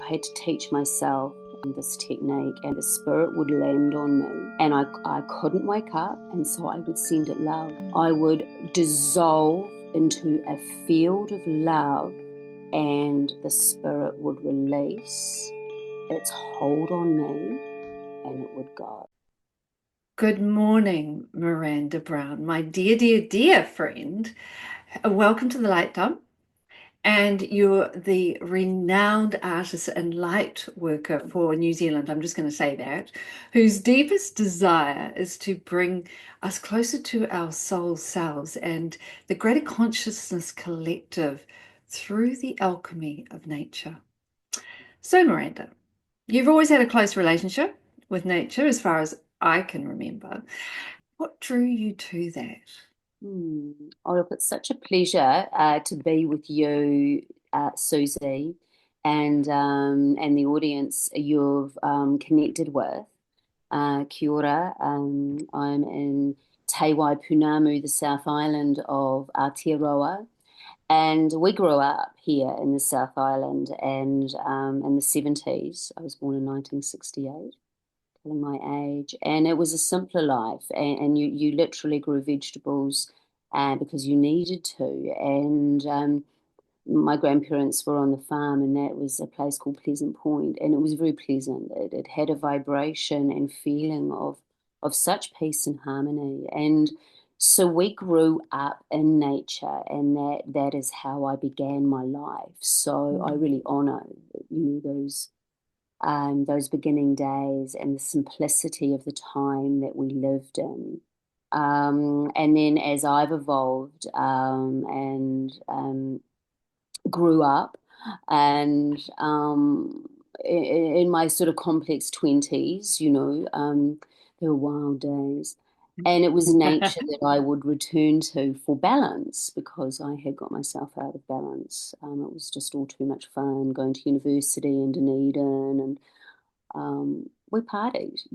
I had to teach myself this technique, and the spirit would land on me, and I couldn't wake up, and so I would send it love. I would dissolve into a field of love, and the spirit would release its hold on me, and it would go. Good morning, Miranda Brown, my dear, dear, dear friend. Welcome to the Light Dump. And you're the renowned artist and light worker for New Zealand, I'm just going to say that, whose deepest desire is to bring us closer to our soul selves and the greater consciousness collective through the alchemy of nature. So, Miranda, you've always had a close relationship with nature, as far as I can remember. What drew you to that? Oh, look, it's such a pleasure to be with you, Susie, and the audience you've connected with. Kia ora. I'm in Te Waipunamu, the South Island of Aotearoa, and we grew up here in the South Island. And in the 70s, I was born in 1968. My age, and it was a simpler life, and you literally grew vegetables because you needed to, and my grandparents were on the farm, and that was a place called Pleasant Point, and it was very pleasant. It had a vibration and feeling of such peace and harmony, and so we grew up in nature, and that is how I began my life. So I really honor, those beginning days and the simplicity of the time that we lived in. And then as I've evolved and grew up, and in my sort of complex 20s, there were wild days. And it was nature that I would return to for balance because I had got myself out of balance. It was just all too much fun going to university in Dunedin, and we partied,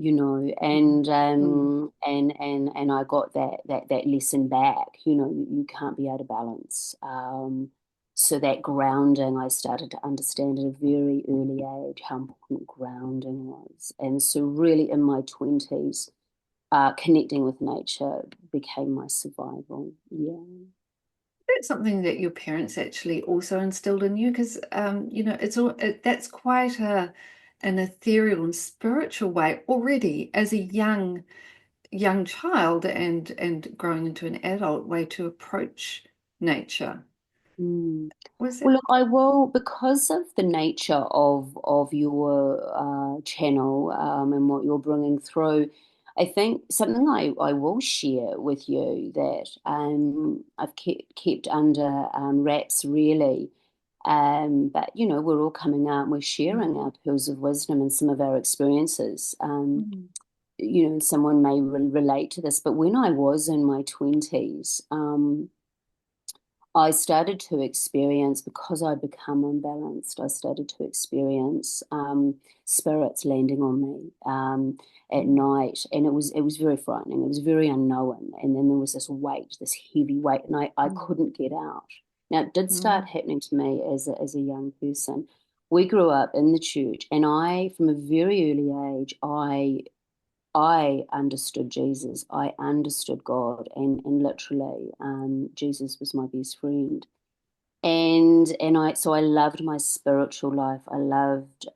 and I got that lesson back. You can't be out of balance. So that grounding, I started to understand at a very early age how important grounding was, and so really in my 20s, connecting with nature became my survival. Yeah. That's something that your parents actually also instilled in you, because that's quite an ethereal and spiritual way already as a young child and growing into an adult way to approach nature. Mm. Was Well, it? look, I will, because of the nature of your channel and what you're bringing through. I think something I will share with you that I've kept under wraps really, but we're all coming out and we're sharing our pearls of wisdom and some of our experiences. Someone may relate to this, but when I was in my 20s, I started to experience, because I'd become unbalanced, I started to experience spirits landing on me at night, and it was very frightening. It was very unknown, and then there was this weight, this heavy weight, and I couldn't get out. Now it did start happening to me as a young person. We grew up in the church, and from a very early age, I understood Jesus. I understood God, and literally, Jesus was my best friend. So I loved my spiritual life. I loved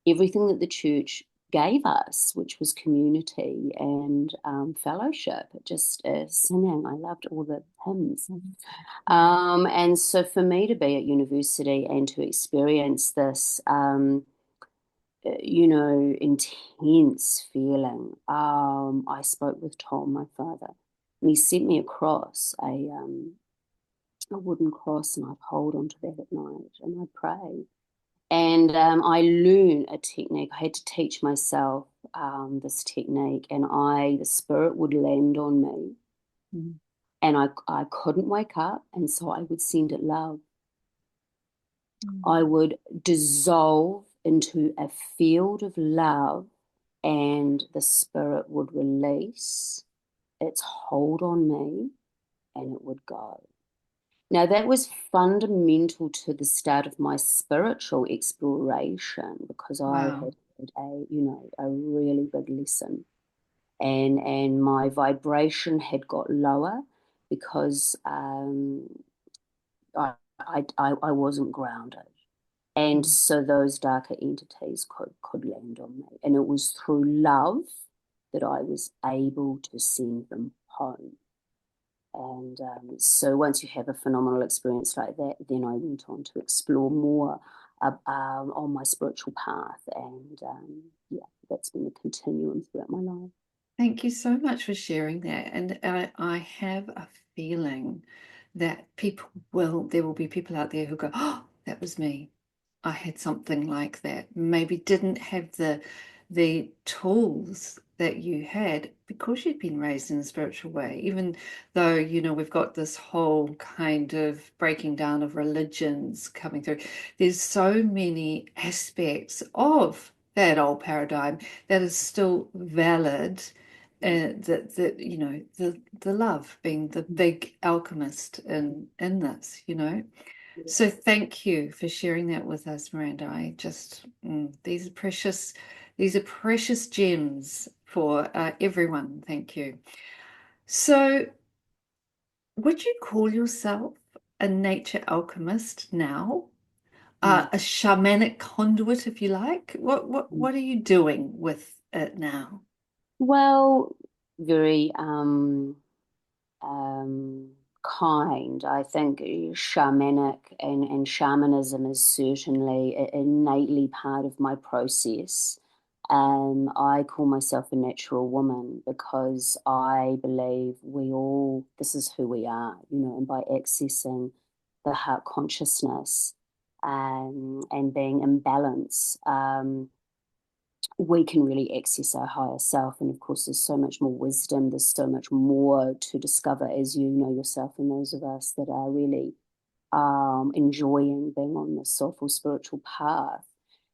everything that the church gave us, which was community and fellowship. Just singing. I loved all the hymns. And so for me to be at university and to experience this. Intense feeling. I spoke with Tom, my father, and he sent me across a wooden cross, and I'd hold onto that at night, and I'd pray. And I learned a technique. I had to teach myself this technique, and the spirit would land on me, and I couldn't wake up, and so I would send it love. I would dissolve into a field of love, and the spirit would release its hold on me, and it would go. Now, that was fundamental to the start of my spiritual exploration because I Wow. had had a really big lesson, and my vibration had got lower because I wasn't grounded. And Mm. so those darker entities could land on me. And it was through love that I was able to send them home. And so once you have a phenomenal experience like that, then I went on to explore more on my spiritual path. And yeah, that's been a continuum throughout my life. Thank you so much for sharing that. And I have a feeling that there will be people out there who go, oh, that was me. I had something like that. Maybe didn't have the tools that you had because you'd been raised in a spiritual way, even though, we've got this whole kind of breaking down of religions coming through. There's so many aspects of that old paradigm that is still valid. The love being the big alchemist in this. Yeah. So thank you for sharing that with us, Miranda. These are precious gems for everyone. Thank you. So, would you call yourself a nature alchemist now? Mm. A shamanic conduit, if you like? What are you doing with it now? Well, very um, kind. I think shamanic and shamanism is certainly innately part of my process. I call myself a natural woman because I believe this is who we are, and by accessing the heart consciousness and being in balance. We can really access our higher self. And of course, there's so much more wisdom, there's so much more to discover as you know yourself, and those of us that are really enjoying being on this soulful spiritual path.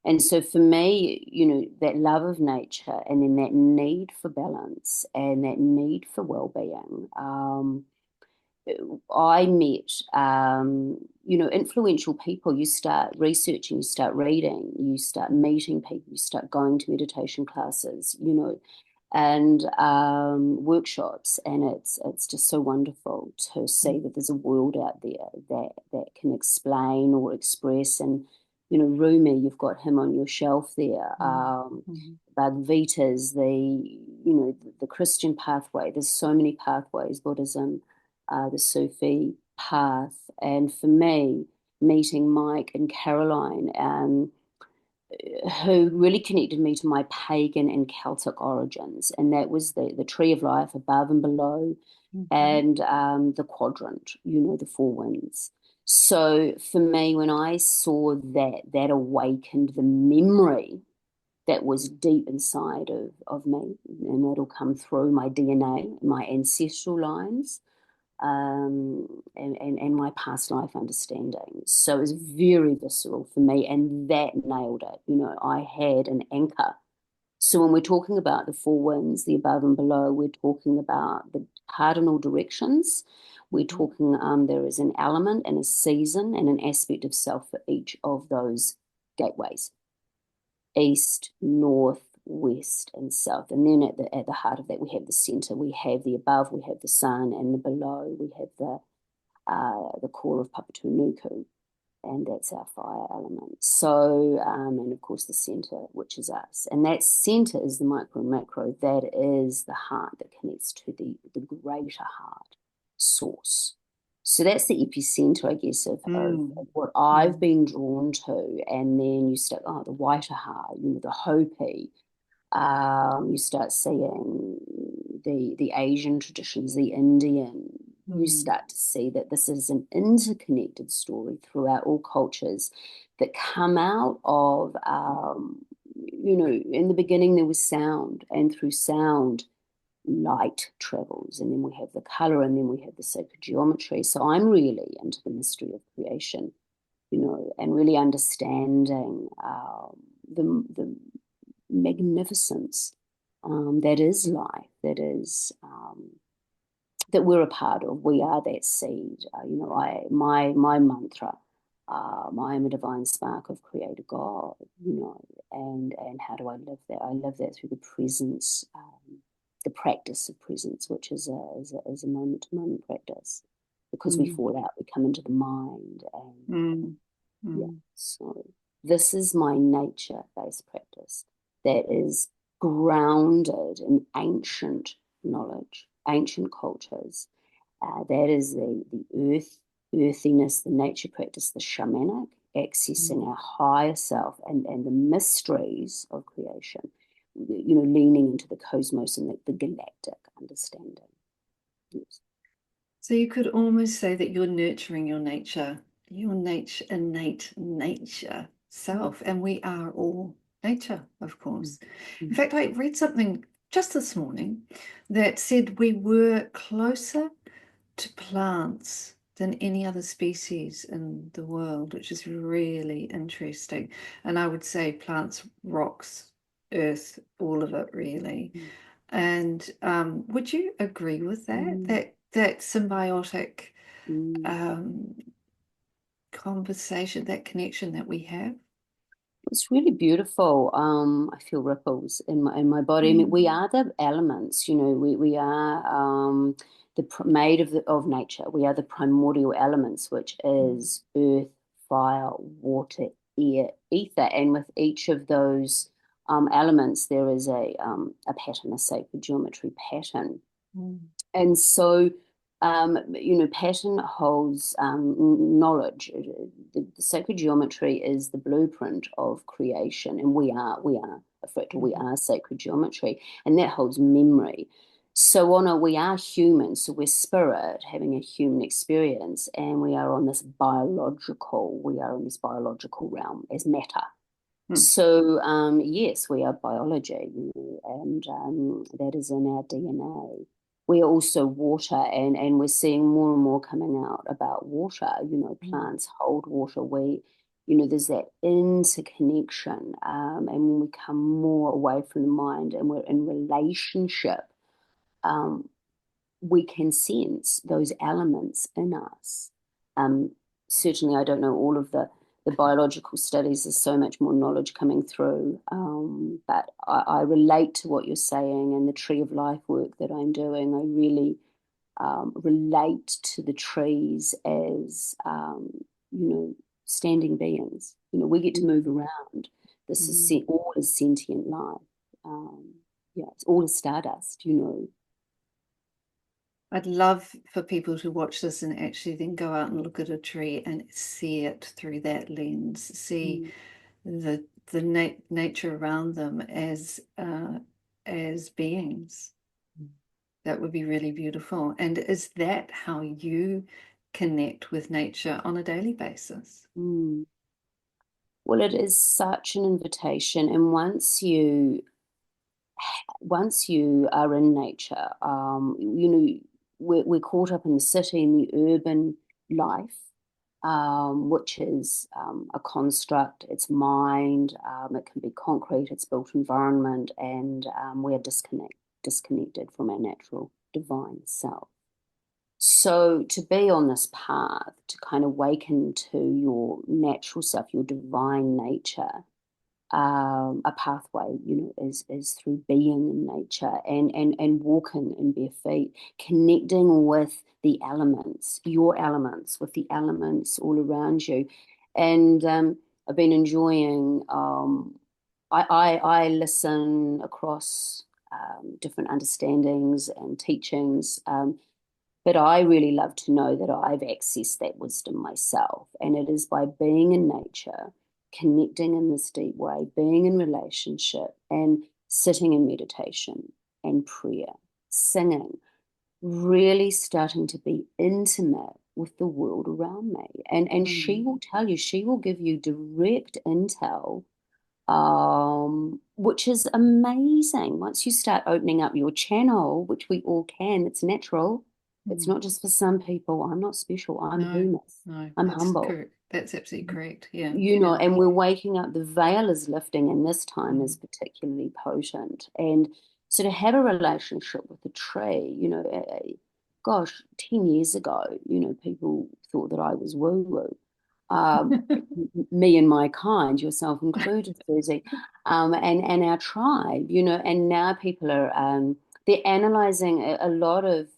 And so for me, that love of nature and then that need for balance and that need for well-being. I met, influential people. You start researching, you start reading, you start meeting people, you start going to meditation classes, and workshops, and it's just so wonderful to see that there's a world out there that can explain or express. And Rumi, you've got him on your shelf there. Mm. Bhagavatas, the Christian pathway. There's so many pathways. Buddhism, the Sufi path, and for me, meeting Mike and Caroline. Who really connected me to my pagan and Celtic origins. And that was the tree of life above and below, Mhm. and the quadrant, the four winds. So for me, when I saw that awakened the memory that was deep inside of me, and that'll come through my DNA, my ancestral lines, and my past life understanding. So it was very visceral for me, and that nailed it. I had an anchor. So when we're talking about the four winds, the above and below, we're talking about the cardinal directions. We're Mhm. talking there is an element and a season and an aspect of self for each of those gateways: east, north, west, and south. And then at the heart of that, we have the center. We have the above, we have the sun, and the below, we have the core of Papatūānuku, and that's our fire element. So, and of course, the center, which is us. And that center is the micro and macro. That is the heart that connects to the greater heart source. So that's the epicenter, I guess, of Mm. what I've Mm. been drawn to. And then you start, the whiter heart, the Hopi. You start seeing the Asian traditions, the Indian. You Mm. start to see that this is an interconnected story throughout all cultures that come out of, in the beginning there was sound, and through sound, light travels, and then we have the color, and then we have the sacred geometry. So I'm really into the mystery of creation, and really understanding the magnificence that is life, that is that we're a part of. We are that seed. My mantra. I am a divine spark of Creator God. And how do I live that? I live that through the presence, the practice of presence, which is a moment to moment practice. Because we fall out, we come into the mind, and yeah. So this is my nature-based practice that is grounded in ancient knowledge, ancient cultures. That is the earthiness, the nature practice, the shamanic, accessing our higher self and the mysteries of creation, leaning into the cosmos and the galactic understanding. Yes. So you could almost say that you're nurturing your innate nature self, and we are all nature, of course. In fact, I read something just this morning that said we were closer to plants than any other species in the world, which is really interesting. And I would say plants, rocks, earth, all of it really. And would you agree with that? That symbiotic conversation, that connection that we have? It's really beautiful. I feel ripples in my body. I mean, we are the elements, we are made of nature. We are the primordial elements, which is earth, fire, water, air, ether. And with each of those elements, there is a pattern, a sacred geometry pattern. And so pattern holds knowledge. The sacred geometry is the blueprint of creation, and we are a fractal. We are sacred geometry, and that holds memory. So we are human, so we're spirit having a human experience, and we are in this biological realm as matter. So yes, we are biology, and that is in our DNA. We are also water, and we're seeing more and more coming out about water. Plants hold water. There's that interconnection, and when we come more away from the mind and we're in relationship, we can sense those elements in us. Certainly, I don't know all of the biological studies. There's so much more knowledge coming through, but I relate to what you're saying, and the tree of life work that I'm doing. I really relate to the trees as standing beings. We get to move around. This is all is sentient life. It's all is stardust. I'd love for people to watch this and actually then go out and look at a tree and see it through that lens, see the nature around them as beings. That would be really beautiful. And is that how you connect with nature on a daily basis? Well, it is such an invitation, and once you are in nature, we're caught up in the city and the urban life, which is a construct. It's mind. It can be concrete. It's built environment, and we're disconnected from our natural divine self. So to be on this path, to kind of awaken to your natural self, your divine nature, a pathway, is through being in nature and walking in bare feet, connecting with the elements, your elements, with the elements all around you. And I've been enjoying, I listen across different understandings and teachings, but I really love to know that I've accessed that wisdom myself. And it is by being in nature, connecting in this deep way, being in relationship and sitting in meditation and prayer, singing, really starting to be intimate with the world around me. And she will tell you, she will give you direct intel, which is amazing. Once you start opening up your channel, which we all can, it's natural. It's not just for some people. I'm not special. I'm human. I'm humble. Correct. That's absolutely correct. Yeah. And we're waking up. The veil is lifting, and this time is particularly potent. And so to have a relationship with the tree, gosh, 10 years ago, people thought that I was woo-woo. Um, Me and my kind, yourself included, Susie, and our tribe, and now people are they're analyzing a lot of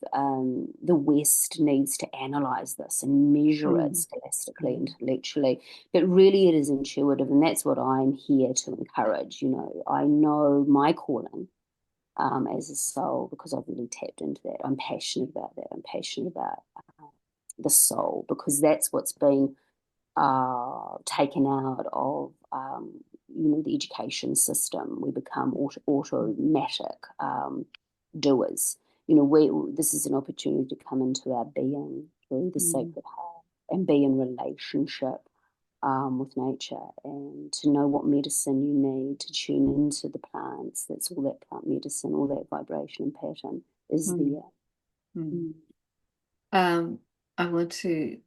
the West needs to analyze this and measure it Mm. scholastically, Mm. intellectually, but really it is intuitive, and that's what I'm here to encourage. I know my calling as a soul because I've really tapped into that. I'm passionate about that. I'm passionate about the soul because that's what's been taken out of the education system. We become automatic doers. This is an opportunity to come into our being through the Mm. sacred heart and be in relationship with nature and to know what medicine you need to tune into the plants. That's all that plant medicine, all that vibration and pattern is Mm. there. Mm. Mm. Um, I want to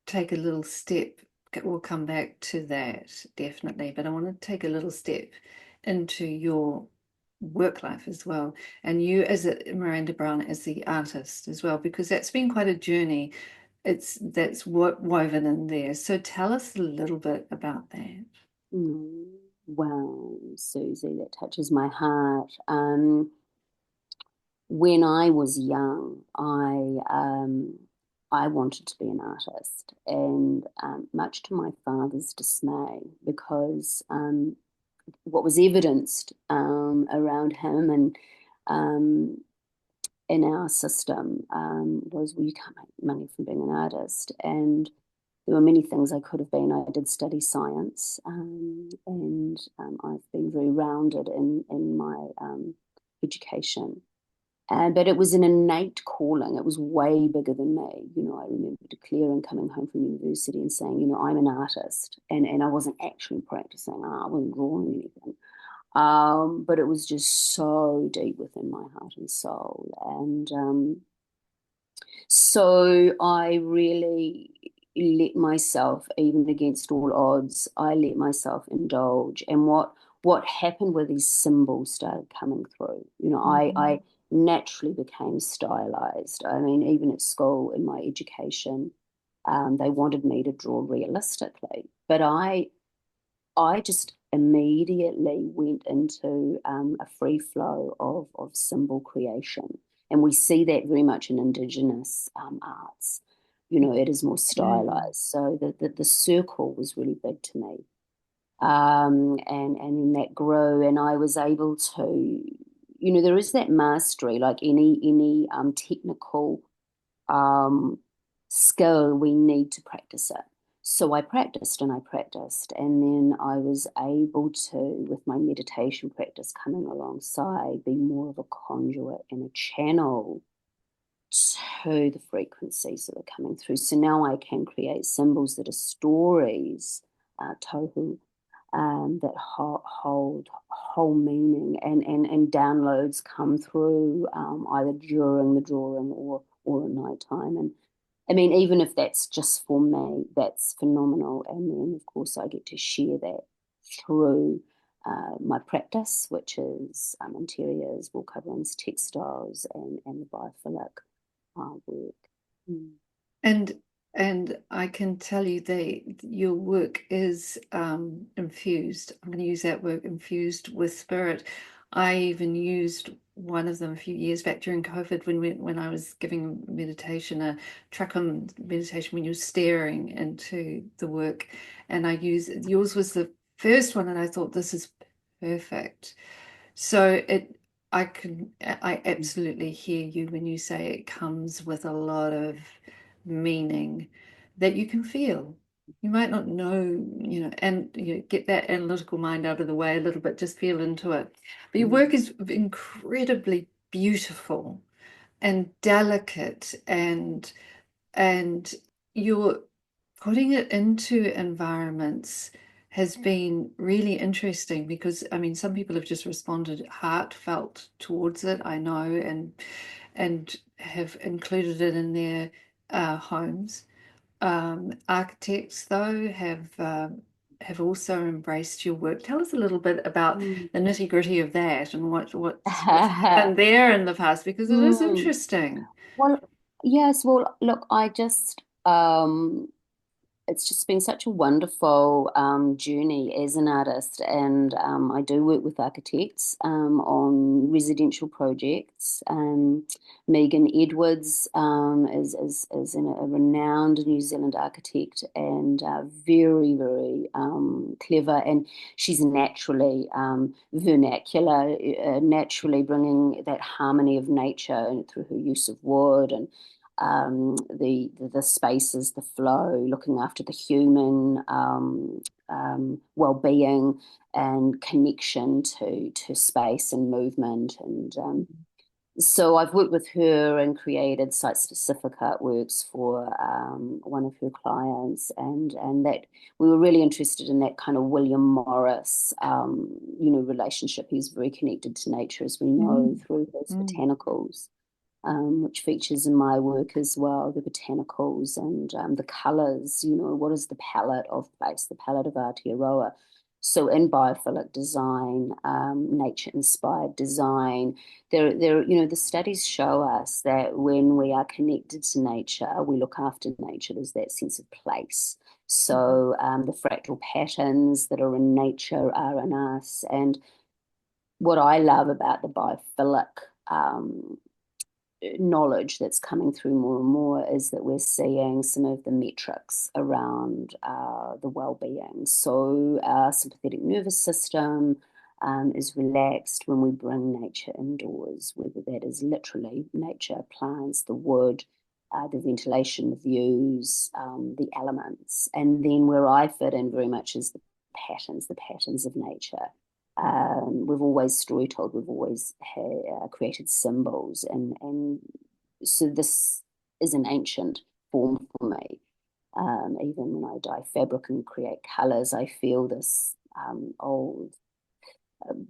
take a little step. We'll come back to that definitely, but I want to take a little step into your work life as well, and you as Miranda Brown as the artist as well, because that's been quite a journey. That's what woven in there. So tell us a little bit about that. Mm. Wow, Susie, that touches my heart. When I was young, I wanted to be an artist, and much to my father's dismay, because what was evidenced around him and um, in our system was, well, you can't make money from being an artist, and there were many things I could have been. I did study science, and I've been very rounded in my education. But it was an innate calling. It was way bigger than me. I remember declaring coming home from university and saying, I'm an artist. And I wasn't actually practicing art. I wasn't drawing anything. But it was just so deep within my heart and soul. And so I really let myself, even against all odds, I let myself indulge. And what happened were these symbols started coming through. I Mhm. naturally became stylized. I mean, even at school in my education, they wanted me to draw realistically, but I just immediately went into a free flow of symbol creation. And we see that very much in Indigenous arts. It is more Mm. stylized. So the circle was really big to me. And then that grew, and I was able to, there is that mastery, like any technical um, skill, we need to practice it. So I practiced and I practiced, and then I was able to, with my meditation practice coming alongside, be more of a conduit and a channel to the frequencies that are coming through. So now I can create symbols that are stories, tohu, that hold whole meaning, and downloads come through either during the drawing or at night time. And I mean, even if that's just for me, that's phenomenal. And then, of course, I get to share that through my practice, which is interiors, wall coverings, textiles, and the biophilic work. Mm. And and I can tell you that your work is infused. I'm going to use that word, infused with spirit. I even used one of them a few years back during COVID when I was giving meditation, a track on meditation when you're staring into the work. And I used yours was the first one, and I thought this is perfect. So I absolutely hear you when you say it comes with a lot of meaning that you can feel. You might not know, and get that analytical mind out of the way a little bit, just feel into it. But your Mm. work is incredibly beautiful and delicate, and you're putting it into environments has been really interesting because I mean some people have just responded heartfelt towards it, I know, and have included it in their homes. Architects though have also embraced your work. Tell us a little bit about Mm. the nitty-gritty of that and what's happened there in the past because it is Mm. interesting. Well, Yes, well, look, it's just been such a wonderful journey as an artist, and I do work with architects on residential projects. Megan Edwards is a renowned New Zealand architect and very, very clever, and she's naturally vernacular, naturally bringing that harmony of nature through her use of wood and the spaces, the flow, looking after the human well-being and connection to space and movement. And so I've worked with her and created site-specific artworks for one of her clients, and that we were really interested in that kind of William Morris, relationship. He's very connected to nature, as we know, Mm, through his mm, botanicals, which features in my work as well, the botanicals and the colours, what is the palette of place, the palette of Aotearoa. So in biophilic design, nature-inspired design, the studies show us that when we are connected to nature, we look after nature, there's that sense of place. mm, So the fractal patterns that are in nature are in us. And what I love about the biophilic knowledge that's coming through more and more is that we're seeing some of the metrics around the well-being. So our sympathetic nervous system is relaxed when we bring nature indoors, whether that is literally nature, plants, the wood, the ventilation, the views, the elements. And then where I fit in very much is the patterns of nature. We've always story told, we've always created symbols, and so this is an ancient form for me. Even when I dye fabric and create colors, I feel this old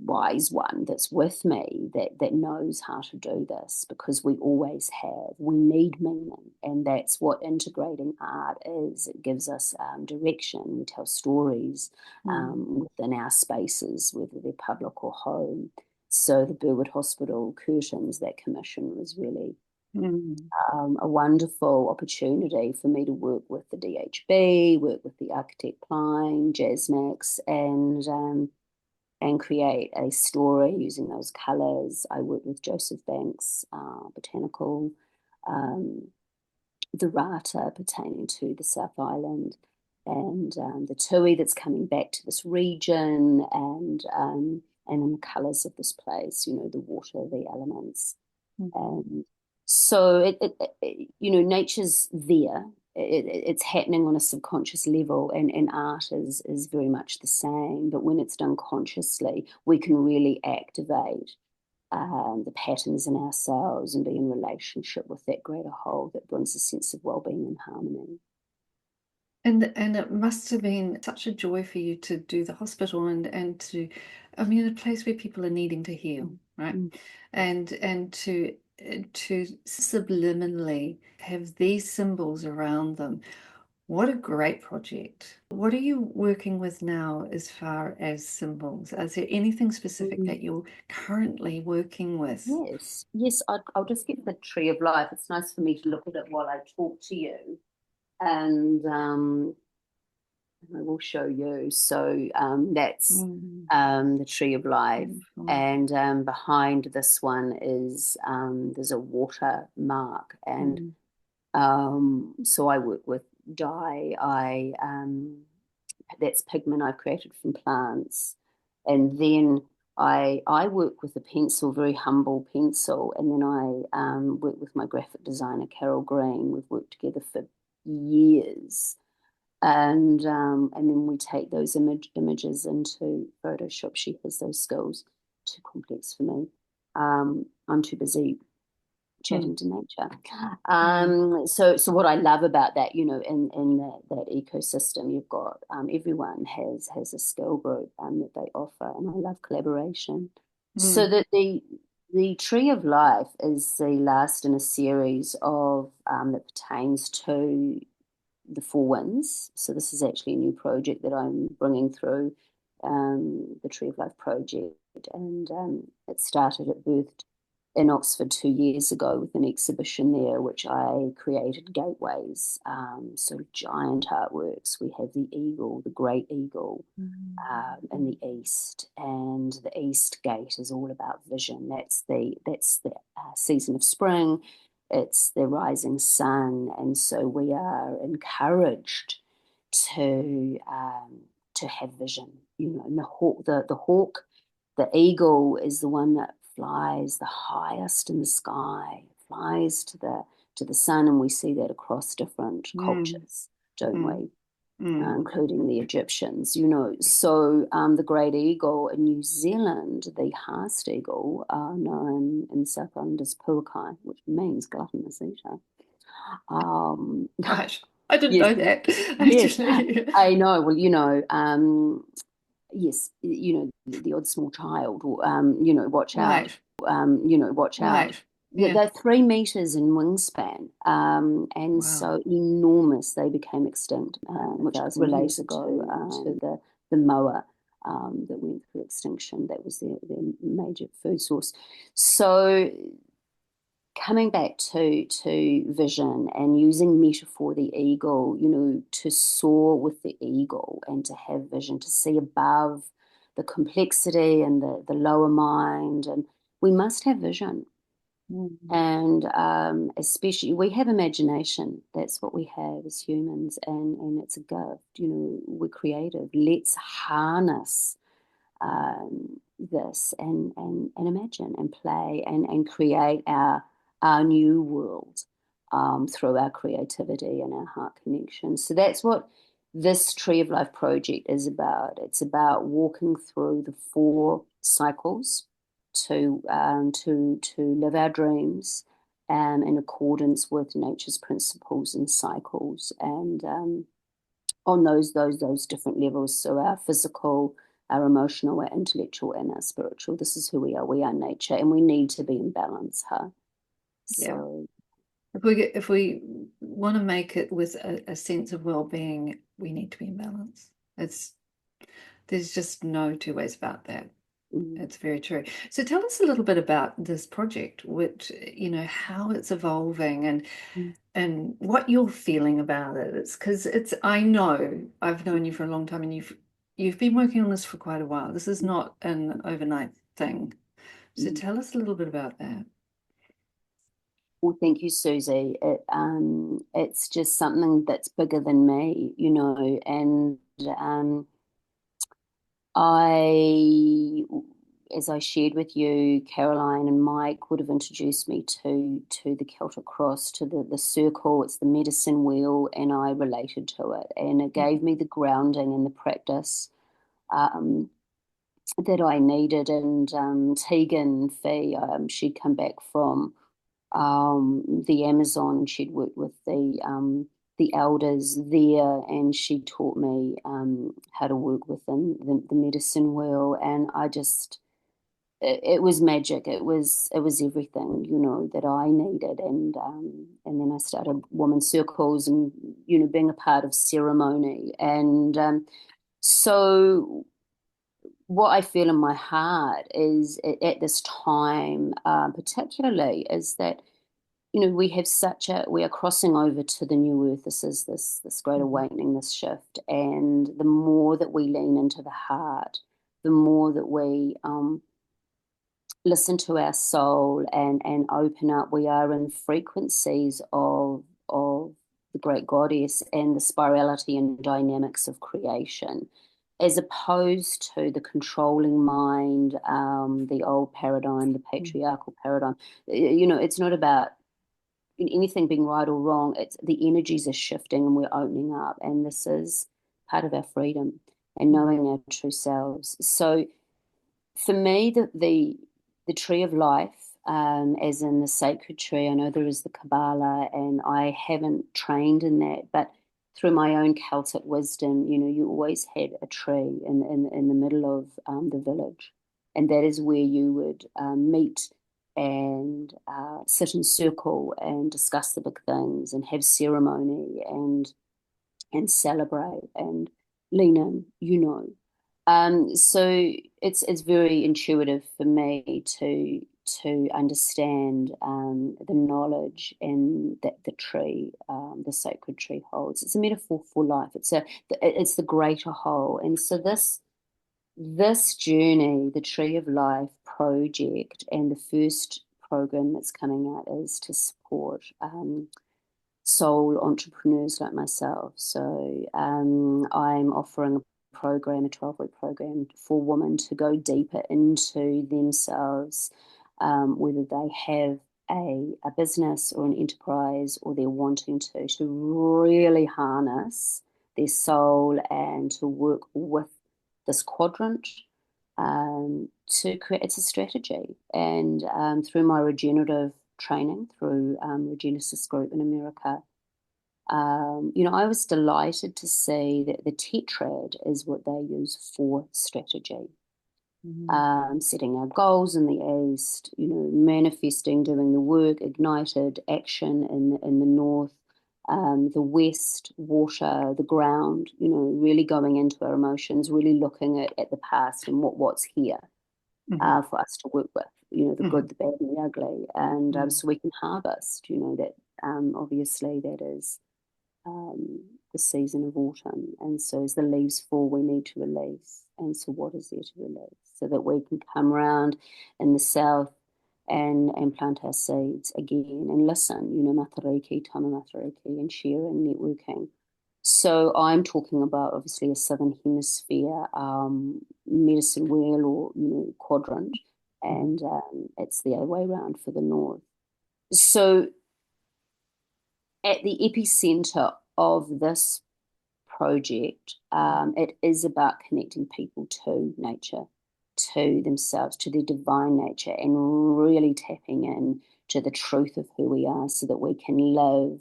wise one that's with me that knows how to do this because we always have. We need meaning, and that's what integrating art is. It gives us direction. We tell stories mm, within our spaces, whether they're public or home. So the Burwood Hospital curtains, that commission was really mm, a wonderful opportunity for me to work with the DHB, work with the architect Klein, Jasmax, and create a story using those colours. I work with Joseph Banks, botanical, um, the rata pertaining to the South Island, and the tui that's coming back to this region, and in the colours of this place, the water, the elements. mm. And so nature's there. It's happening on a subconscious level, and art is very much the same. But when it's done consciously, we can really activate the patterns in ourselves and be in relationship with that greater whole that brings a sense of well-being and harmony. And it must have been such a joy for you to do the hospital and to, I mean, a place where people are needing to heal, Mm, right? mm, And to subliminally have these symbols around them. What a great project. What are you working with now as far as symbols? Is there anything specific mm. that you're currently working with? Yes, yes, I'll just get the tree of life. It's nice for me to look at it while I talk to you. And I will show you. So that's Mm, the tree of life. beautiful. And behind this one is there's a water mark. And Mm, so I work with dye. That's pigment I've created from plants. And then I work with a pencil, very humble pencil. And then I work with my graphic designer, Carol Green. We've worked together for years, and then we take those images into Photoshop. She has those skills. Too complex for me. I'm too busy mm, chatting to nature. mm, So what I love about that, in that ecosystem, you've got everyone has a skill group that they offer, and I love collaboration. So mm, that the Tree of Life is the last in a series of that pertains to the Four Winds. So this is actually a new project that I'm bringing through, the Tree of Life project, and it started at birth in Oxford 2 years ago with an exhibition there, which I created gateways, sort of giant artworks. We have the eagle, the great eagle, in the east, and the east gate is all about vision. That's the season of spring. It's the rising sun, and so we are encouraged to have vision. And the hawk, the eagle is the one that flies the highest in the sky, flies to the sun, and we see that across different cultures, don't mm, we? mm. Including the Egyptians. So the great eagle in New Zealand, the Haast eagle, known in South Island as puakai, which means gluttonous eater. Um, Right. I didn't yes, know that, yes, actually. I know. Well, yes, the odd small child, watch out, Right, watch out. right. Yeah. They're 3 meters in wingspan, and Wow. so enormous they became extinct, which I was related to the moa that went through extinction. That was their major food source. So coming back to vision and using metaphor, the eagle, to soar with the eagle and to have vision, to see above the complexity and the lower mind. And we must have vision. Mm. And especially, we have imagination. That's what we have as humans, and it's a gift. We're creative. Let's harness this and imagine and play and create our new world through our creativity and our heart connection. So that's what this Tree of Life project is about. It's about walking through the 4 cycles to live our dreams in accordance with nature's principles and cycles, and on those different levels. So our physical, our emotional, our intellectual, and our spiritual. This is who we are. We are nature, and we need to be in balance, huh? Yeah. So If we want to make it with a sense of well-being, we need to be in balance. There's just no two ways about that. mm, It's very true. So tell us a little bit about this project, which, how it's evolving mm, and what you're feeling about it. It's because I know I've known you for a long time, and you've been working on this for quite a while. This is not an overnight thing. So mm. tell us a little bit about that. Well, thank you, Susie. It's just something that's bigger than me, and I, as I shared with you, Caroline and Mike would have introduced me to the Celtic cross, to the circle. It's the medicine wheel, and I related to it, and it gave me the grounding and the practice um, that I needed. And Tegan Fee, she'd come back from the Amazon. She'd worked with the elders there, and she taught me how to work within the medicine wheel. And it was magic. It was everything that I needed. And then I started women's circles, and being a part of ceremony. And so what I feel in my heart is at this time, particularly, is that we are crossing over to the new earth. This is this great Mhm. awakening, this shift, and the more that we lean into the heart, the more that we listen to our soul and open up. We are in frequencies of the great goddess and the spirality and dynamics of creation, as opposed to the controlling mind, the old paradigm, the patriarchal paradigm. It's not about anything being right or wrong. It's the energies are shifting, and we're opening up, and this is part of our freedom and knowing our true selves. So for me, the tree of life, as in the sacred tree, I know there is the Kabbalah, and I haven't trained in that, but through my own Celtic wisdom, you always had a tree in the middle of the village, and that is where you would meet and sit in circle and discuss the big things and have ceremony and celebrate and lean in. So it's very intuitive for me to understand the knowledge and that the tree, the sacred tree holds. It's a metaphor for life. It's the greater whole. And so this journey, the Tree of Life project, and the first program that's coming out is to support soul entrepreneurs like myself. So I'm offering a program, a 12-week program for women to go deeper into themselves, whether they have a business or an enterprise or they're wanting to really harness their soul and to work with this quadrant to create. It's a strategy. And through my regenerative training through Regenesis Group in America, I was delighted to see that the tetrad is what they use for strategy. Setting our goals in the east, manifesting, doing the work, ignited action in the north, the west, water, the ground, really going into our emotions, really looking at the past and what's here for us to work with, the good, the bad, and the ugly. And so we can harvest, that obviously that is the season of autumn. And so as the leaves fall, we need to release. And so what is there to release? So that we can come around in the south and plant our seeds again and listen, Matariki, Tama Matariki, and sharing, networking. So I'm talking about obviously a southern hemisphere medicine wheel or quadrant, and it's the other way around for the north. So at the epicenter of this project, it is about connecting people to nature, to themselves, to their divine nature, and really tapping in to the truth of who we are so that we can live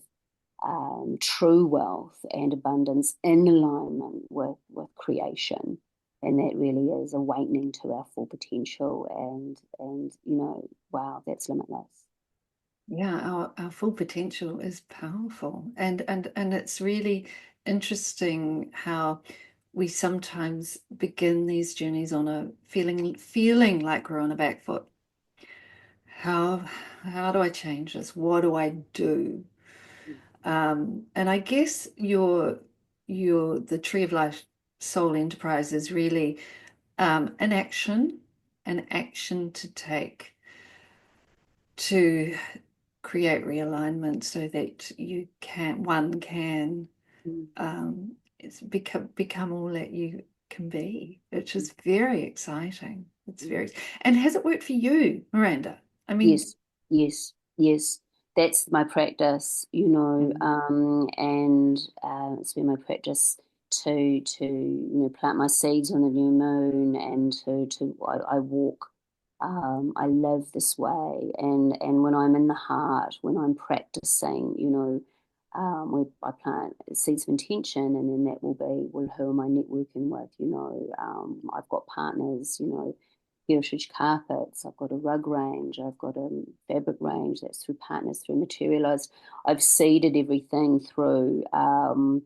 true wealth and abundance in alignment with creation. And that really is awakening to our full potential and wow, that's limitless. Yeah, our full potential is powerful, and it's really interesting how we sometimes begin these journeys on a feeling like we're on a back foot. How do I change this? What do I do? And I guess the Tree of Life Soul Enterprise is really an action to take to create realignment so that one can it's become all that you can be, which is very exciting. And has it worked for you, Miranda? I mean, yes. That's my practice, and it's been my practice to plant my seeds on the new moon and I walk. I live this way, and when I'm in the heart, when I'm practicing, I plant seeds of intention, and then that will be, well, who am I networking with? I've got partners, heritage carpets, I've got a rug range, I've got a fabric range that's through partners, through Materialized. I've seeded everything through my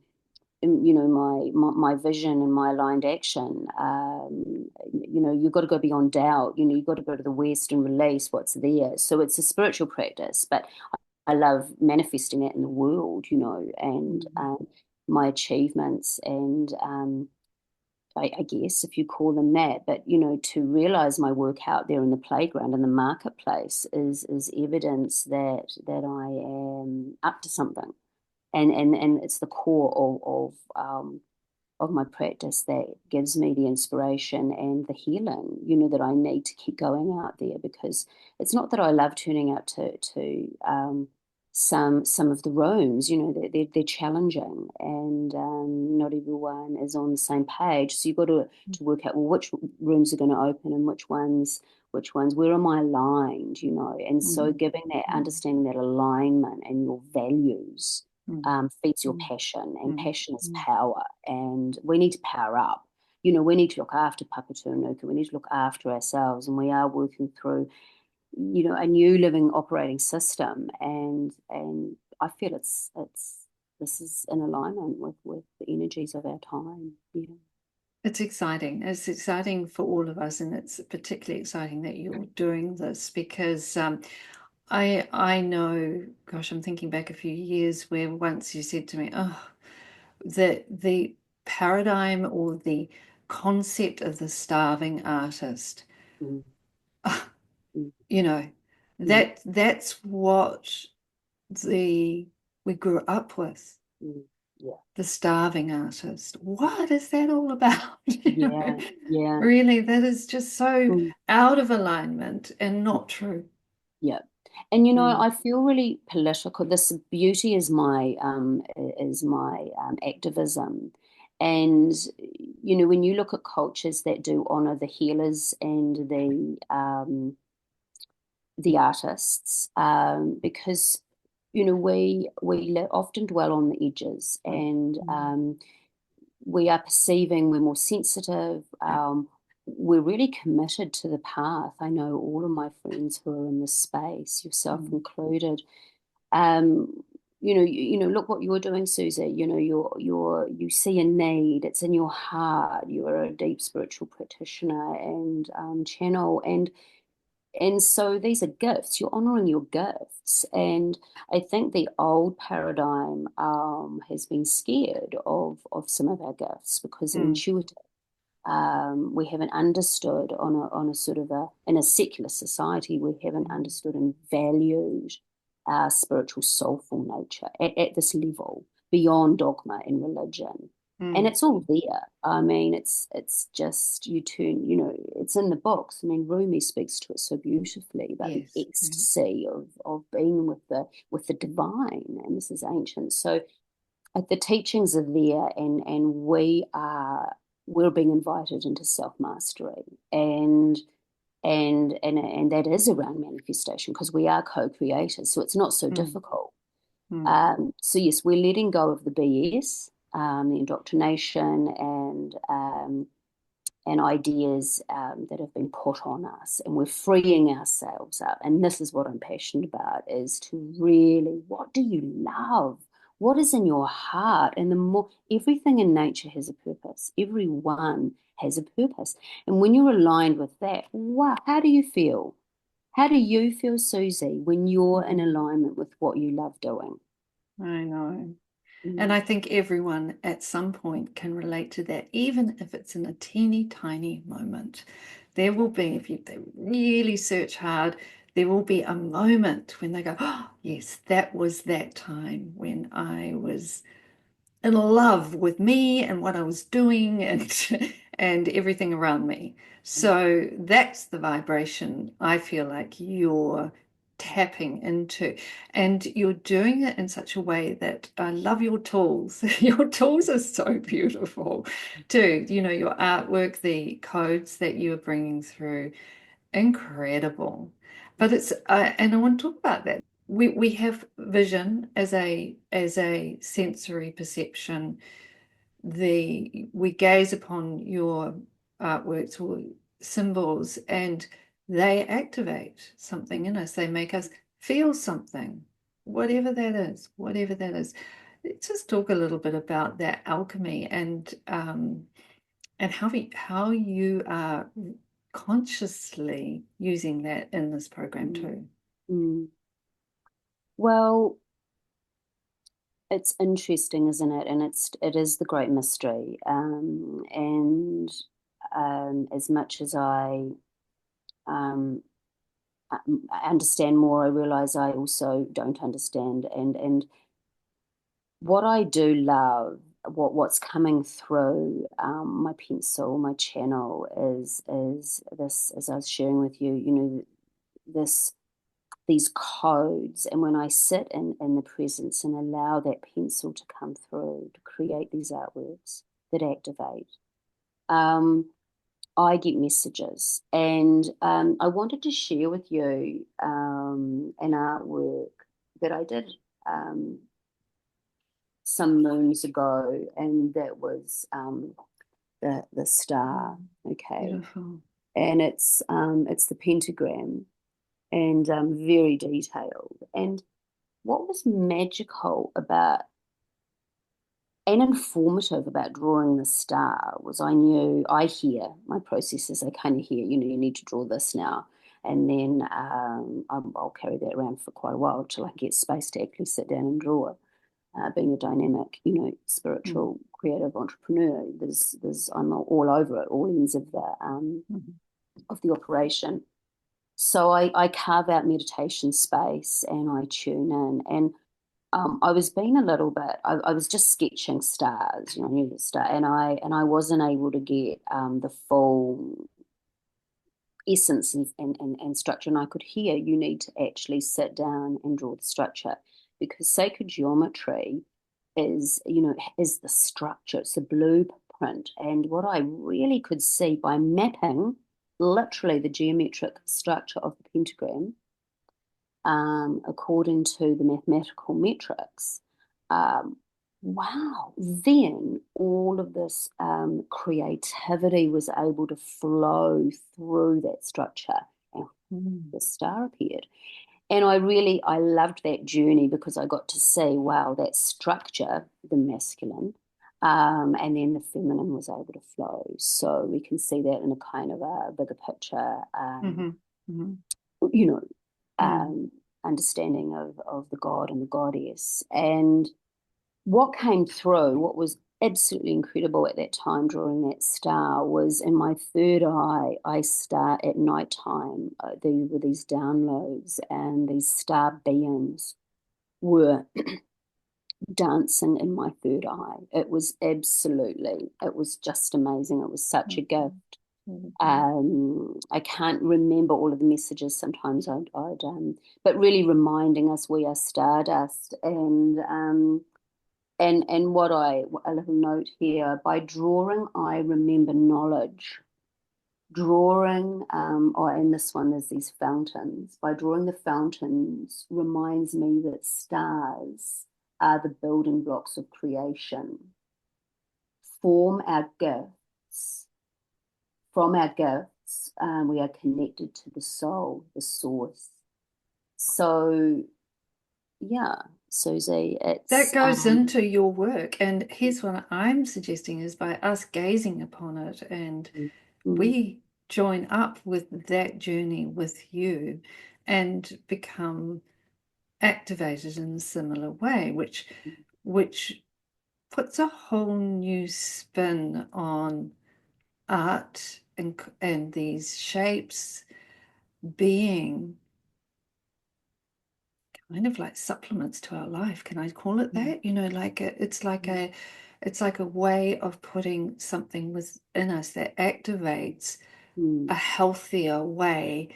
vision and my aligned action. You've got to go beyond doubt. You've got to go to the West and release what's there. So it's a spiritual practice, but I love manifesting it in the world, and my achievements and I guess if you call them that, but to realize my work out there in the playground and the marketplace is evidence that I am up to something. And it's the core of my practice that gives me the inspiration and the healing, that I need to keep going out there, because it's not that I love turning out to some of the rooms, they're challenging, and not everyone is on the same page. So you've got to work out, well, which rooms are going to open and which ones, where am I aligned, and so giving that, understanding that alignment and your values feeds your passion, and passion is power, and we need to power up. We need to look after Papatūānuku, we need to look after ourselves, and we are working through, a new living operating system, and I feel this is in alignment with the energies of our time. It's exciting. It's exciting for all of us, and it's particularly exciting that you're doing this because I know, gosh, I'm thinking back a few years where once you said to me, oh, the paradigm or the concept of the starving artist, Mm, mm, you know, mm, that's what the we grew up with. mm. Yeah, The starving artist. What is that all about? yeah, yeah. Really, that is just so Mm, out of alignment and not true. yeah. And Mm, I feel really political. This beauty is my activism. And when you look at cultures that do honor the healers and the artists, because we often dwell on the edges, and mm, we are perceiving, we're more sensitive. We're really committed to the path. I know all of my friends who are in this space, yourself mm, included. Look what you're doing, Susie. You see a need. It's in your heart. You are a deep spiritual practitioner and channel, and so these are gifts. You're honoring your gifts. And I think the old paradigm has been scared of some of our gifts because they're mm, intuitive. We haven't understood on a sort of in a secular society, we haven't mm, understood and valued our spiritual soulful nature at this level beyond dogma and religion. And mm. it's all there. I mean, it's just it's in the books. I mean, Rumi speaks to it so beautifully about the Yes. Mm, ecstasy of being with the divine, and this is ancient. So the teachings are there, and we're being invited into self mastery, and that is around manifestation because we are co-creators, so it's not so mm, difficult. mm, So yes, we're letting go of the BS, the indoctrination, and ideas that have been put on us, and we're freeing ourselves up. And this is what I'm passionate about: is to really, what do you love? What is in your heart? And the more, everything in nature has a purpose. Everyone has a purpose. And when you're aligned with that, wow, how do you feel? How do you feel, Susie, when you're in mm. alignment with what you love doing? I know. And Mm, I think everyone at some point can relate to that, even if it's in a teeny tiny moment. There yeah. will be, if they really search hard, there will be a moment when they go, oh, yes, that was that time when I was in love with me and what I was doing and and everything around me. Mm, So that's the vibration I feel like you're tapping into. And you're doing it in such a way that I love your tools. Your tools are so beautiful too. Your artwork, the codes that you're bringing through, incredible. But it's and I want to talk about that. We have vision as a sensory perception. We gaze upon your artworks or symbols, and they activate something in us. They make us feel something, whatever that is. Let's just talk a little bit about that alchemy and how you are consciously using that in this program mm, too. mm. Well, it's interesting, isn't it? And it is the great mystery. And as much as um, I understand more, I realize I also don't understand. And what I do love, what's coming through my pencil, my channel is this, as I was sharing with you, this these codes. And when I sit in the presence and allow that pencil to come through to create these artworks that activate, um, I get messages. And I wanted to share with you an artwork that I did some moons ago, and that was the star. Mm, Okay, beautiful. and it's the pentagram, and very detailed. And what was magical about and informative about drawing the star was I knew I hear my processes. I kind of hear, you need to draw this now. And then I'll carry that around for quite a while till I get space to actually sit down and draw. Being a dynamic, Mm. spiritual, creative entrepreneur, I'm all over it, all ends Mhm. of the operation. So I carve out meditation space and I tune in. And I was being a little bit. I was just sketching stars, I knew the star, and I wasn't able to get the full essence and structure. And I could hear you need to actually sit down and draw the structure because sacred geometry is the structure. It's the blueprint. And what I really could see by mapping literally the geometric structure of the pentagram according to the mathematical metrics, um, wow, then all of this creativity was able to flow through that structure and Mm. the star appeared. And I loved that journey because I got to see, wow, that structure, the masculine, and then the feminine was able to flow. So we can see that in a kind of a bigger picture, Mhm. Mhm. you know, Mm. um, understanding of the god and the goddess. And what came through, what was absolutely incredible at that time drawing that star was in my third eye, I start at nighttime. There were these downloads and these star beings were dancing in my third eye. It was just amazing. It was such a gift. Mhm. Mhm. I can't remember all of the messages. Sometimes but really reminding us we are stardust, and what a little note here. By drawing, I remember knowledge. Drawing, or in this one, there's these fountains. By drawing the fountains reminds me that stars are the building blocks of creation. Form our gifts From our gifts, we are connected to the soul, the source. So, yeah, Susie, That it's goes into your work. And here's what I'm suggesting is by us gazing upon it and mm, we join up with that journey with you and become activated in a similar way, which puts a whole new spin on art and these shapes being kind of like supplements to our life. Can I call it mm, that? It's like a way of putting something within us that activates a mm. healthier way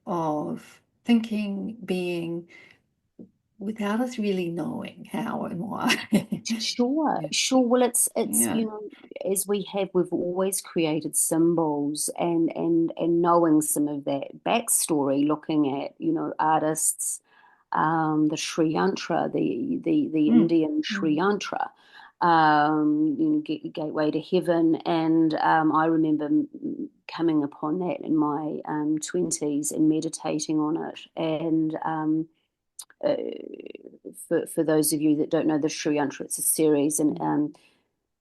of thinking, being, without us really knowing how and why. Sure, Yeah. sure. Well, it's Yeah. as we've always created symbols and knowing some of that backstory, looking at artists, the Sri Yantra, the Mm. Indian Sri Mm. Yantra, Gateway to Heaven, and I remember coming upon that in my 20s and meditating on it, and uh, for those of you that don't know the Sri Yantra, it's a series and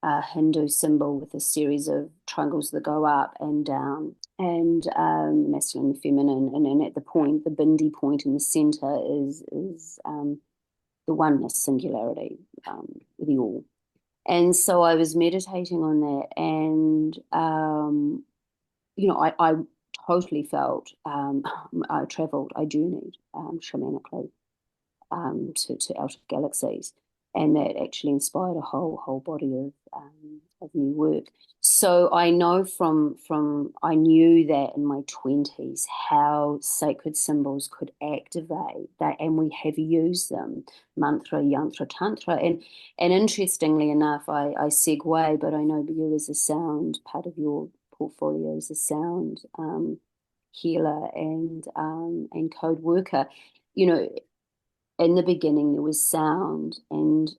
a Hindu symbol with a series of triangles that go up and down, and the masculine and the feminine, and then at the point, the bindi point in the center is the oneness, singularity, the all. And so I was meditating on that, and I totally felt I traveled, I journeyed shamanically to outer galaxies, and that actually inspired a whole body of new work. So I know from I knew that in my 20s how sacred symbols could activate that, and we have used them, mantra, yantra, tantra, and interestingly enough, I segue, but I know you as a sound part of your portfolio as a sound healer and code worker. You know, in the beginning there was sound, and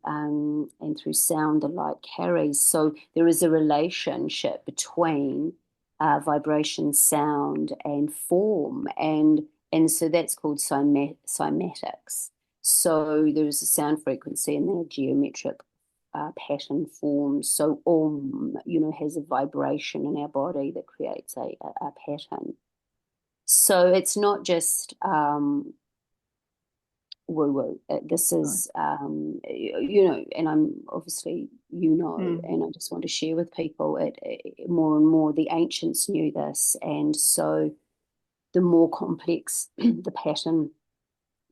through sound the light carries. So there is a relationship between vibration, sound, and form, and so that's called cymatics. So there is a sound frequency and then a geometric pattern forms. So has a vibration in our body that creates a pattern. So it's not just woo-woo. This is, and I'm obviously, and I just want to share with people more and more. The ancients knew this, and so the more complex the pattern,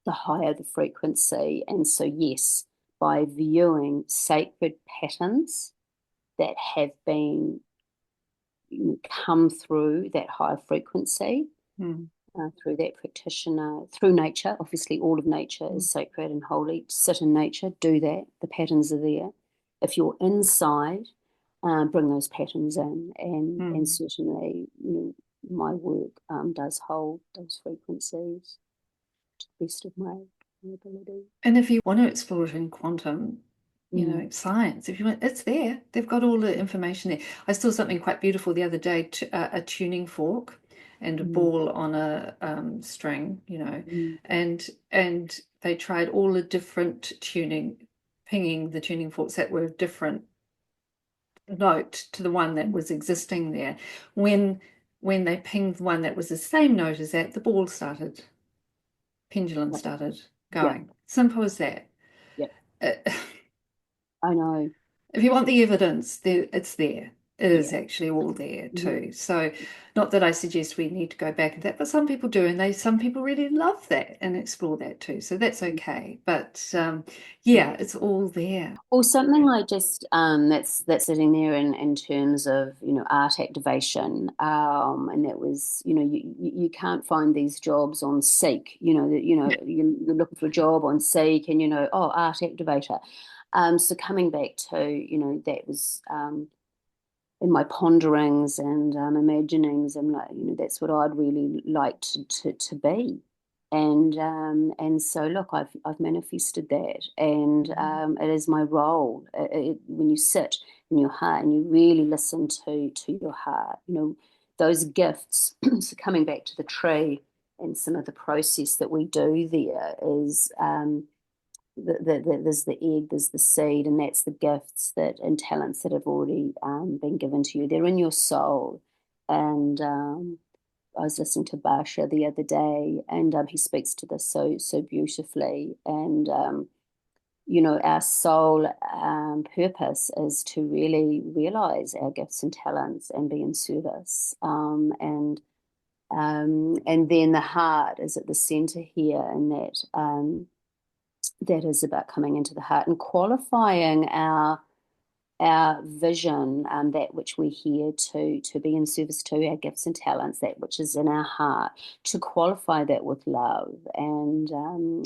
the higher the frequency. And so, yes, by viewing sacred patterns that have been come through that higher frequency, through that practitioner, through nature. Obviously, all of nature is sacred and holy. Sit in nature, do that. The patterns are there. If you're inside, bring those patterns in, and certainly, my work does hold those frequencies to the best of my ability. And if you want to explore it in quantum, science, if you want, it's there. They've got all the information there. I saw something quite beautiful the other day, a tuning fork and a ball on a string, and they tried all the different pinging the tuning forks that were different note to the one that was existing there. When they pinged the one that was the same note as that, the ball started, pendulum started going. Yeah. Simple as that. Yeah. I know. If you want the evidence, it's there. It is actually all there too. So not that I suggest we need to go back to that, but some people do, and some people really love that and explore that too. So that's okay. But it's all there. Or something like just that's sitting there in terms of art activation, and that was you can't find these jobs on Seek. You're looking for a job on Seek, and art activator. So coming back to that was in my ponderings and imaginings, I'm like, that's what I'd really like to be. And so look, I've manifested that, and it is my role. When you sit in your heart and you really listen to your heart, those gifts. So coming back to the tree and some of the process that we do there is there's the egg, there's the seed, and that's the gifts and talents that have already been given to you. They're in your soul. And I was listening to Basha the other day, and he speaks to this so beautifully. And our soul purpose is to really realize our gifts and talents and be in service. And then the heart is at the center here, and that is about coming into the heart and qualifying our vision, that which we're here to be in service to, our gifts and talents, that which is in our heart, to qualify that with love. And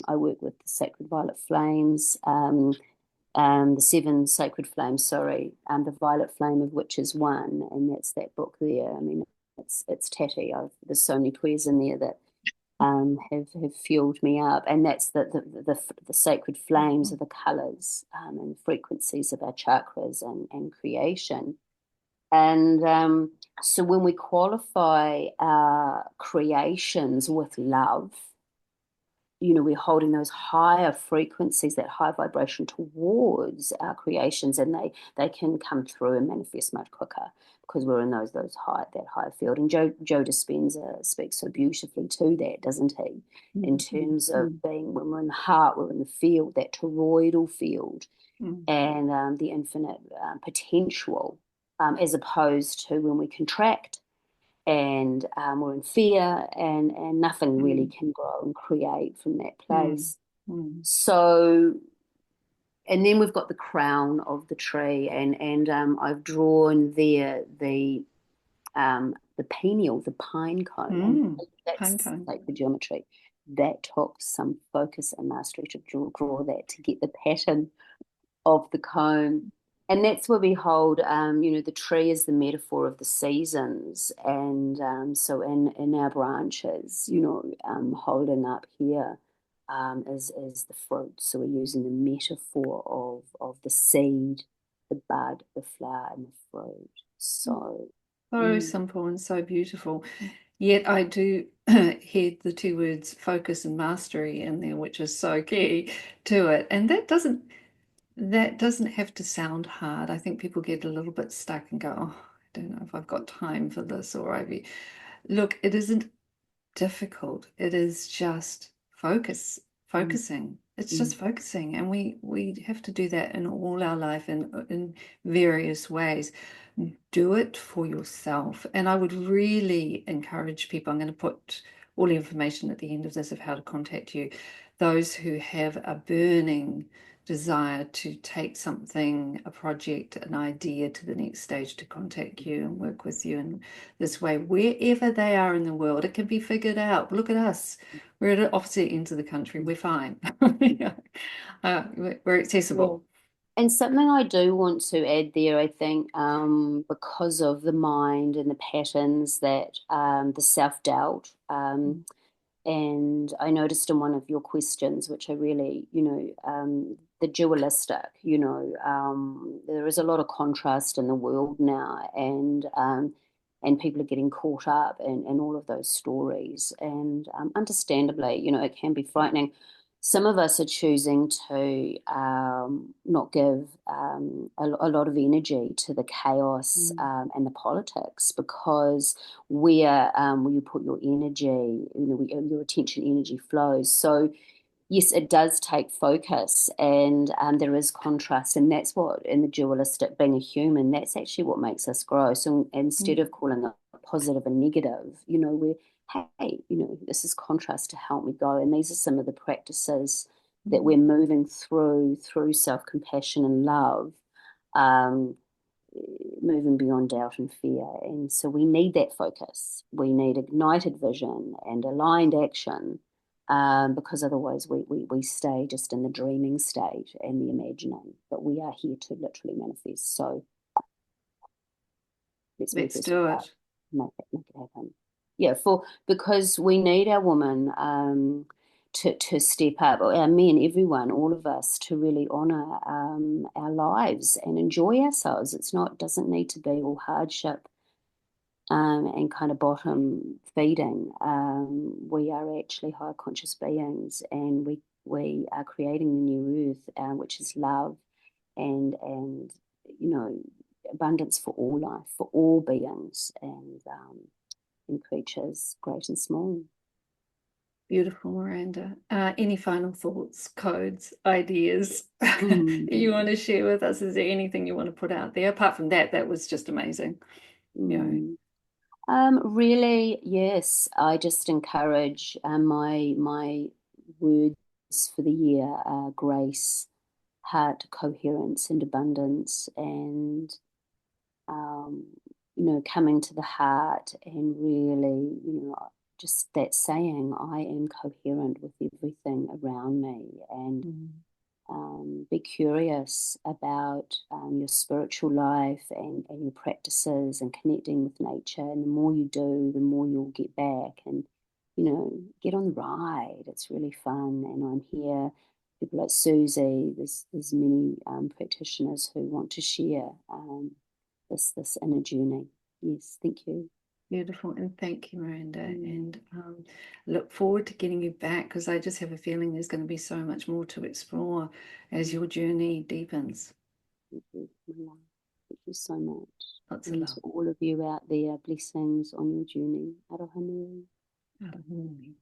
I work with the sacred violet flames, the seven sacred flames, the violet flame of which is one, and that's that book there. I mean, it's tatty. There's so many prayers in there that have fueled me up, and that's the sacred flames of the colors and frequencies of our chakras and creation. And so when we qualify our creations with love, we're holding those higher frequencies, that high vibration towards our creations, and they can come through and manifest much quicker because we're in that high field. And Joe Dispenza speaks so beautifully to that, doesn't he? In terms of being, when we're in the heart, we're in the field, that toroidal field, and the infinite potential, as opposed to when we contract and we're in fear, and nothing really can grow and create from that place. So, and then we've got the crown of the tree, and I've drawn there the pineal, the pine cone, and that's sacred geometry. That took some focus and mastery to draw that, to get the pattern of the cone. And that's where we hold, the tree is the metaphor of the seasons. And so in our branches, holding up here is the fruit. So we're using the metaphor of the seed, the bud, the flower, and the fruit. So simple and so beautiful. Yet I do hear the two words focus and mastery in there, which is so key to it. And that doesn't that doesn't have to sound hard. I think people get a little bit stuck and go, oh, I don't know if I've got time for this, or look, it isn't difficult. It is just Mm, focusing. It's mm, just focusing, and we have to do that in all our life in various ways. Do it for yourself. And I would really encourage people. I'm going to put all the information at the end of this of how to contact you. Those who have a burning desire to take something, a project, an idea to the next stage, to contact you and work with you in this way, wherever they are in the world. It can be figured out. Look at us. We're at opposite ends of the country. We're fine. mm. We're Yeah. accessible. And something I do want to add there, I think, because of the mind and the patterns that the self-doubt, and I noticed in one of your questions, which I really, the dualistic, there is a lot of contrast in the world now, and people are getting caught up in all of those stories, and understandably, it can be frightening. Some of us are choosing to not give a lot of energy to the chaos and the politics, because where you put your energy, your attention energy flows. So yes, it does take focus, and there is contrast, and that's what, in the dualistic, being a human, that's actually what makes us grow. So instead Mm. of calling it positive and negative, we're, hey, this is contrast to help me go. And these are some of the practices that we're moving through self-compassion and love, um, moving beyond doubt and fear. And so we need that focus. We need ignited vision and aligned action, because otherwise we stay just in the dreaming state and the imagining. But we are here to literally manifest. So let's Let's manifest with do that. it. Make it happen. Yeah, because we need our women to step up, or our men, everyone, all of us, to really honor our lives and enjoy ourselves. Doesn't need to be all hardship and kind of bottom feeding. We are actually higher conscious beings, and we are creating the new earth, which is love and you know abundance for all life, for all beings, and creatures, great and small. Beautiful, Miranda. Any final thoughts, codes, ideas you Mm, want to share with us? Is there anything you want to put out there? Apart from that, that was just amazing. You know, mm. Really, yes. I just encourage my words for the year are grace, heart coherence, and abundance, and um, coming to the heart, and really, just that saying, I am coherent with everything around me, and mm, be curious about your spiritual life and your practices and connecting with nature. And the more you do, the more you'll get back, and, get on the ride. It's really fun. And I'm here, people like Susie, there's many practitioners who want to share this inner journey. Yes, thank you. beautiful. And thank you, Miranda. Mm, And look forward to getting you back, because I just have a feeling there's going to be so much more to explore as mm, your journey deepens. thank you, my love. Thank you so much. Lots of And love. to all of you out there, blessings on your journey. Aroha nui. Aroha.